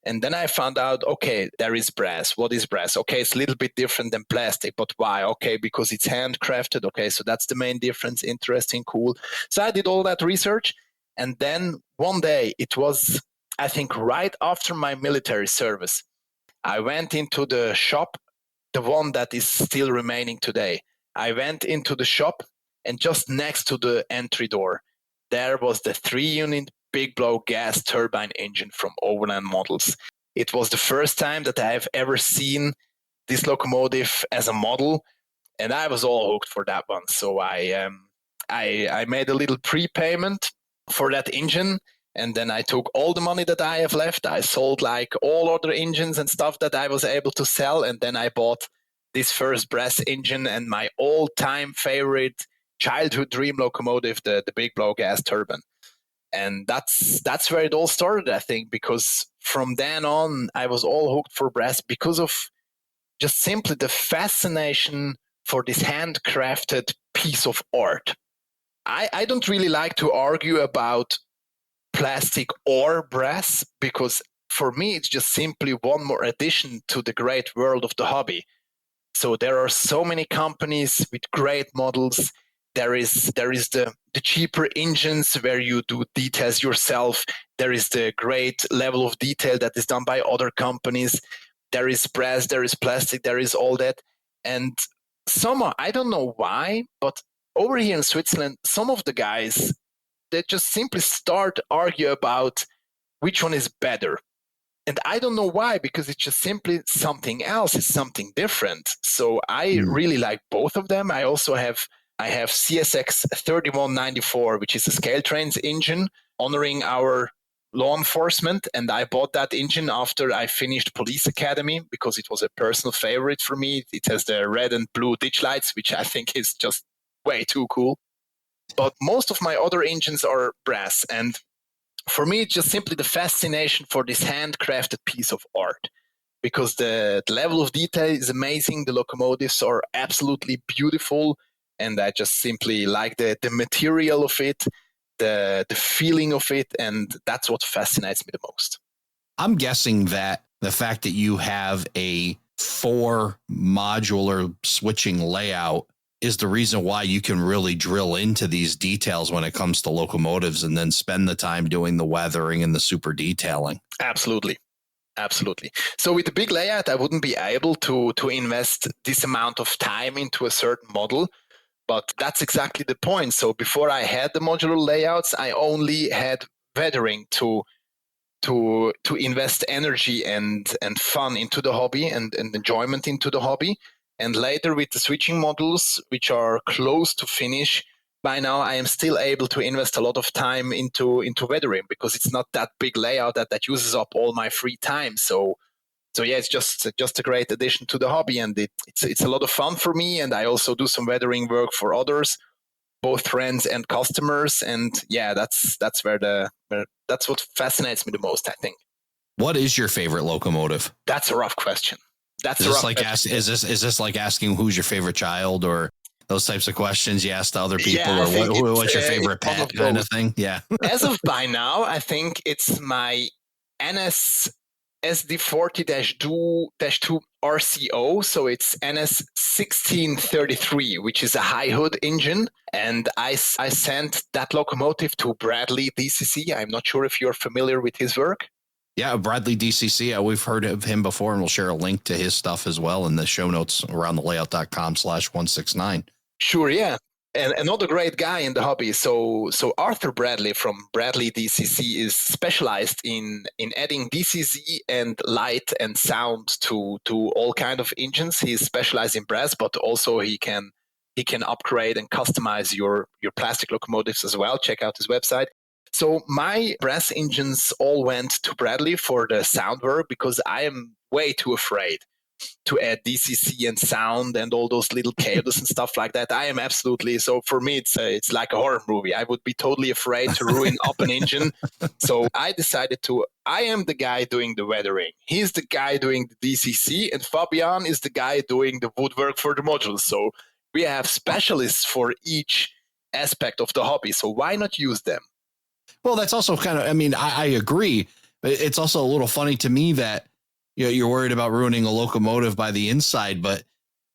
and then I found out, okay, there is brass. What is brass? Okay, it's a little bit different than plastic, but why? Okay, because it's handcrafted. Okay, so that's the main difference. Interesting, cool. So I did all that research, and then one day, it was, I think, right after my military service, I went into the shop, the one that is still remaining today. I went into the shop, and just next to the entry door, there was the 3-unit big blow gas turbine engine from Overland models. It was the first time that I have ever seen this locomotive as a model, and I was all hooked for that one. So I made a little prepayment for that engine, and then I took all the money that I have left. I sold like all other engines and stuff that I was able to sell, and then I bought this first brass engine and my all-time favorite childhood dream locomotive, the big blow gas turbine. And that's where it all started, I think, because from then on, I was all hooked for brass because of just simply the fascination for this handcrafted piece of art. I don't really like to argue about plastic or brass, because for me, it's just simply one more addition to the great world of the hobby. So there are so many companies with great models. There is the cheaper engines where you do details yourself. There is the great level of detail that is done by other companies. There is brass, there is plastic, there is all that. And somehow, I don't know why, but over here in Switzerland, some of the guys, they just simply start argue about which one is better. And I don't know why, because it's just simply something else. It's something different. So I really like both of them. I have CSX 3194, which is a scale trains engine honoring our law enforcement. And I bought that engine after I finished police academy because it was a personal favorite for me. It has the red and blue ditch lights, which I think is just way too cool. But most of my other engines are brass. And for me, it's just simply the fascination for this handcrafted piece of art, because the level of detail is amazing. The locomotives are absolutely beautiful, and I just simply like the material of it, the feeling of it, and that's what fascinates me the most. I'm guessing that the fact that you have a 4 modular switching layout is the reason why you can really drill into these details when it comes to locomotives and then spend the time doing the weathering and the super detailing. Absolutely. So with the big layout, I wouldn't be able to invest this amount of time into a certain model, but that's exactly the point. So before I had the modular layouts, I only had weathering to invest energy and fun into the hobby and enjoyment into the hobby. And later with the switching models, which are close to finish, by now I am still able to invest a lot of time into weathering, because it's not that big layout that uses up all my free time. So yeah, it's just a great addition to the hobby, and it's a lot of fun for me. And I also do some weathering work for others, both friends and customers. And yeah, that's what fascinates me the most, I think. What is your favorite locomotive? That's a rough question. Is this like asking who's your favorite child, or those types of questions you ask to other people, yeah, or what's your favorite pet kind of thing? Yeah. As of by now, I think it's my NS SD40-2 RCO. So it's NS 1633, which is a high hood engine. And I sent that locomotive to Bradley DCC. I'm not sure if you're familiar with his work. Yeah, Bradley DCC. We've heard of him before, and we'll share a link to his stuff as well in the show notes around the layout.com/169. Sure, yeah. And another great guy in the hobby. So Arthur Bradley from Bradley DCC is specialized in adding DCC and light and sound to all kind of engines. He's specialized in brass, but also he can upgrade and customize your plastic locomotives as well. Check out his website. So my brass engines all went to Bradley for the sound work because I am way too afraid to add DCC and sound and all those little cables and stuff like that. I am absolutely, so for me, it's like a horror movie. I would be totally afraid to ruin up an engine. So I decided I am the guy doing the weathering. He's the guy doing the DCC, and Fabian is the guy doing the woodwork for the modules. So we have specialists for each aspect of the hobby. So why not use them? Well, that's also kind of, I agree. It's also a little funny to me that you're worried about ruining a locomotive by the inside, but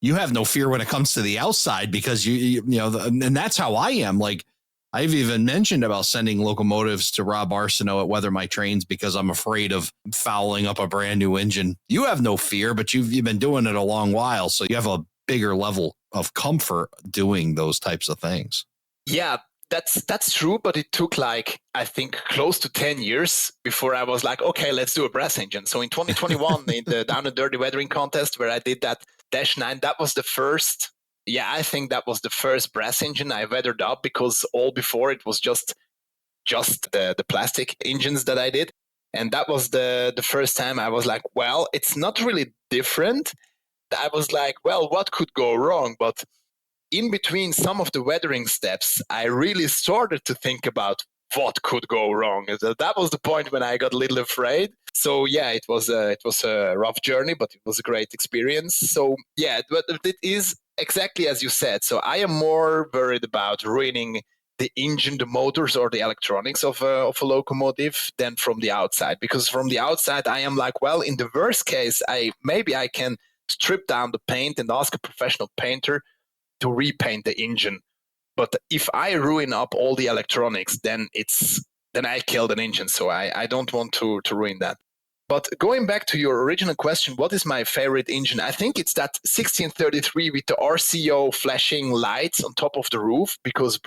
you have no fear when it comes to the outside because and that's how I am. Like I've even mentioned about sending locomotives to Rob Arsenault at Weather My Trains because I'm afraid of fouling up a brand new engine. You have no fear, but you've been doing it a long while. So you have a bigger level of comfort doing those types of things. Yeah, that's true, but it took I think close to 10 years before I was like, okay, let's do a brass engine. So in 2021, in the Down and Dirty Weathering contest where I did that -9, that was the first, I think that was the first brass engine I weathered up, because all before it was just the plastic engines that I did. And that was the first time I was like, well, it's not really different. I was like, well, what could go wrong? But in between some of the weathering steps, I really started to think about what could go wrong. That was the point when I got a little afraid. So yeah, it was a rough journey, but it was a great experience. So yeah, but it is exactly as you said. So I am more worried about ruining the engine, the motors, or the electronics of a locomotive than from the outside. Because from the outside, I am like, well, in the worst case, maybe I can strip down the paint and ask a professional painter to repaint the engine. But if I ruin up all the electronics, then I killed an engine. So I don't want to ruin that. But going back to your original question, what is my favorite engine? I think it's that 1633 with the RCO flashing lights on top of the roof, because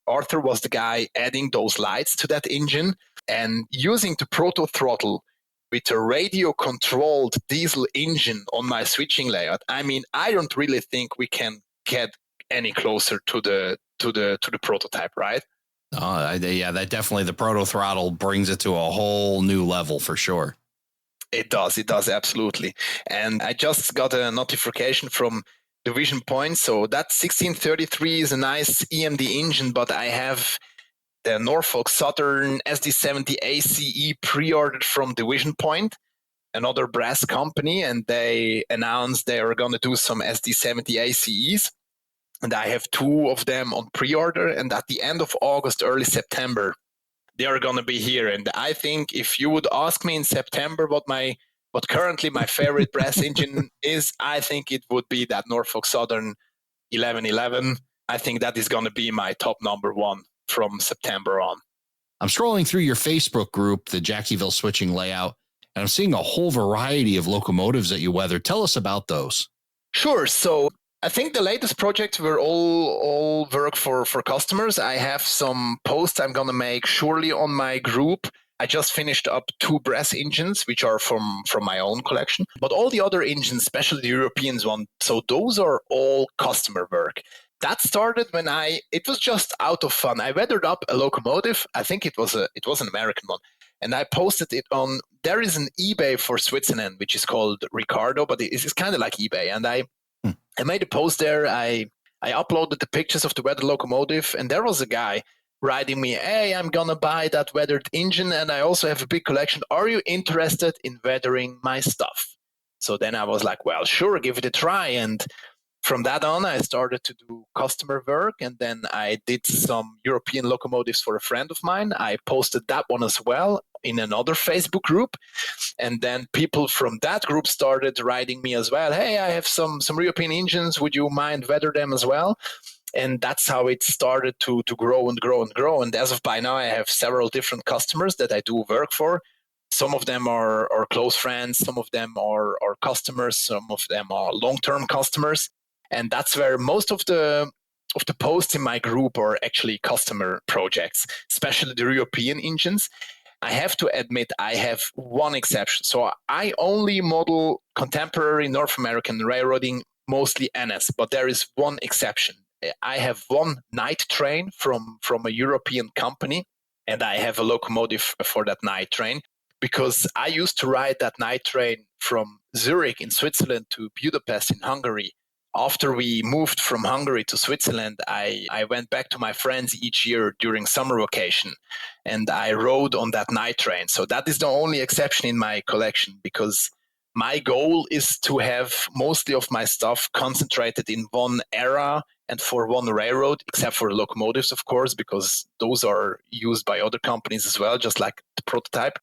Arthur was the guy adding those lights to that engine, and using the proto throttle with a radio-controlled diesel engine on my switching layout. I don't really think we can get any closer to the prototype, right? That definitely, the proto throttle brings it to a whole new level for sure. It does absolutely. And I just got a notification from Division Point. So that 1633 is a nice EMD engine, but I have the Norfolk Southern SD70 ACE pre-ordered from Division Point, another brass company, and they announced they are going to do some SD70 ACEs. And I have 2 of them on pre-order, and at the end of August, early September, they are going to be here. And I think if you would ask me in September what currently my favorite brass engine is, I think it would be that Norfolk Southern 1111. I think that is going to be my top number 1 from September on. I'm scrolling through your Facebook group, the Jackieville Switching Layout, and I'm seeing a whole variety of locomotives that you weathered. Tell us about those. Sure. So I think the latest projects were all work for customers. I have some posts I'm going to make surely on my group. I just finished up 2 brass engines, which are from my own collection. But all the other engines, especially the Europeans one, so those are all customer work. That started when it was just out of fun. I weathered up a locomotive. I think it was an American one. And I posted it on, there is an eBay for Switzerland, which is called Ricardo, but it's kind of like eBay. And I made a post there. I uploaded the pictures of the weathered locomotive, and there was a guy writing me, hey, I'm going to buy that weathered engine, and I also have a big collection. Are you interested in weathering my stuff? So then I was like, well, sure, give it a try. And from that on, I started to do customer work, and then I did some European locomotives for a friend of mine. I posted that one as well in another Facebook group. And then people from that group started writing me as well. Hey, I have some European engines. Would you mind weather them as well? And that's how it started to grow and grow and grow. And as of by now, I have several different customers that I do work for. Some of them are close friends, some of them are customers, some of them are long-term customers. And that's where most of the posts in my group are actually customer projects, especially the European engines. I have to admit, I have one exception. So I only model contemporary North American railroading, mostly NS, but there is one exception. I have one night train from a European company, and I have a locomotive for that night train because I used to ride that night train from Zurich in Switzerland to Budapest in Hungary. After we moved from Hungary to Switzerland, I went back to my friends each year during summer vacation, and I rode on that night train. So that is the only exception in my collection, because my goal is to have mostly of my stuff concentrated in one era and for one railroad, except for locomotives, of course, because those are used by other companies as well, just like the prototype.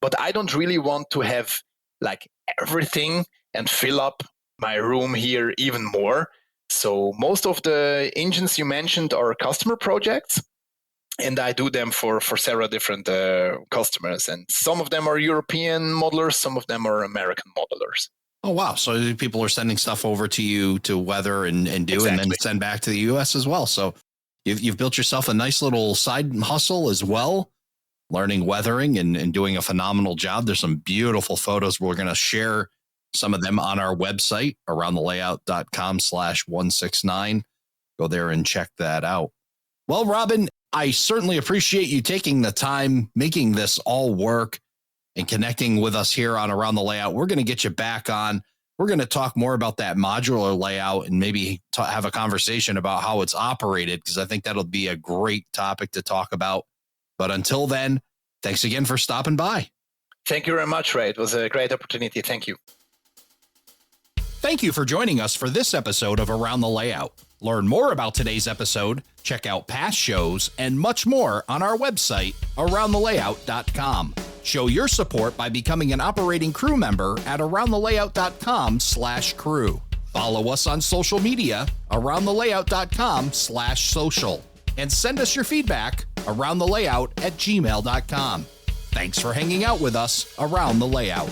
But I don't really want to have like everything and fill up my room here even more. So most of the engines you mentioned are customer projects, and I do them for several different customers. And some of them are European modelers, some of them are American modelers. Oh, wow. So people are sending stuff over to you to weather and do, exactly, and then send back to the US as well. So you've built yourself a nice little side hustle as well, learning weathering and doing a phenomenal job. There's some beautiful photos. We're going to share some of them on our website, aroundthelayout.com/169. Go there and check that out. Well, Robin, I certainly appreciate you taking the time, making this all work and connecting with us here on Around the Layout. We're going to get you back on. We're going to talk more about that modular layout and maybe have a conversation about how it's operated, because I think that'll be a great topic to talk about. But until then, thanks again for stopping by. Thank you very much, Ray. It was a great opportunity. Thank you. Thank you for joining us for this episode of Around the Layout. Learn more about today's episode, check out past shows, and much more on our website, aroundthelayout.com. Show your support by becoming an operating crew member at aroundthelayout.com/crew. Follow us on social media, aroundthelayout.com/social. And send us your feedback, aroundthelayout@gmail.com. Thanks for hanging out with us around the layout.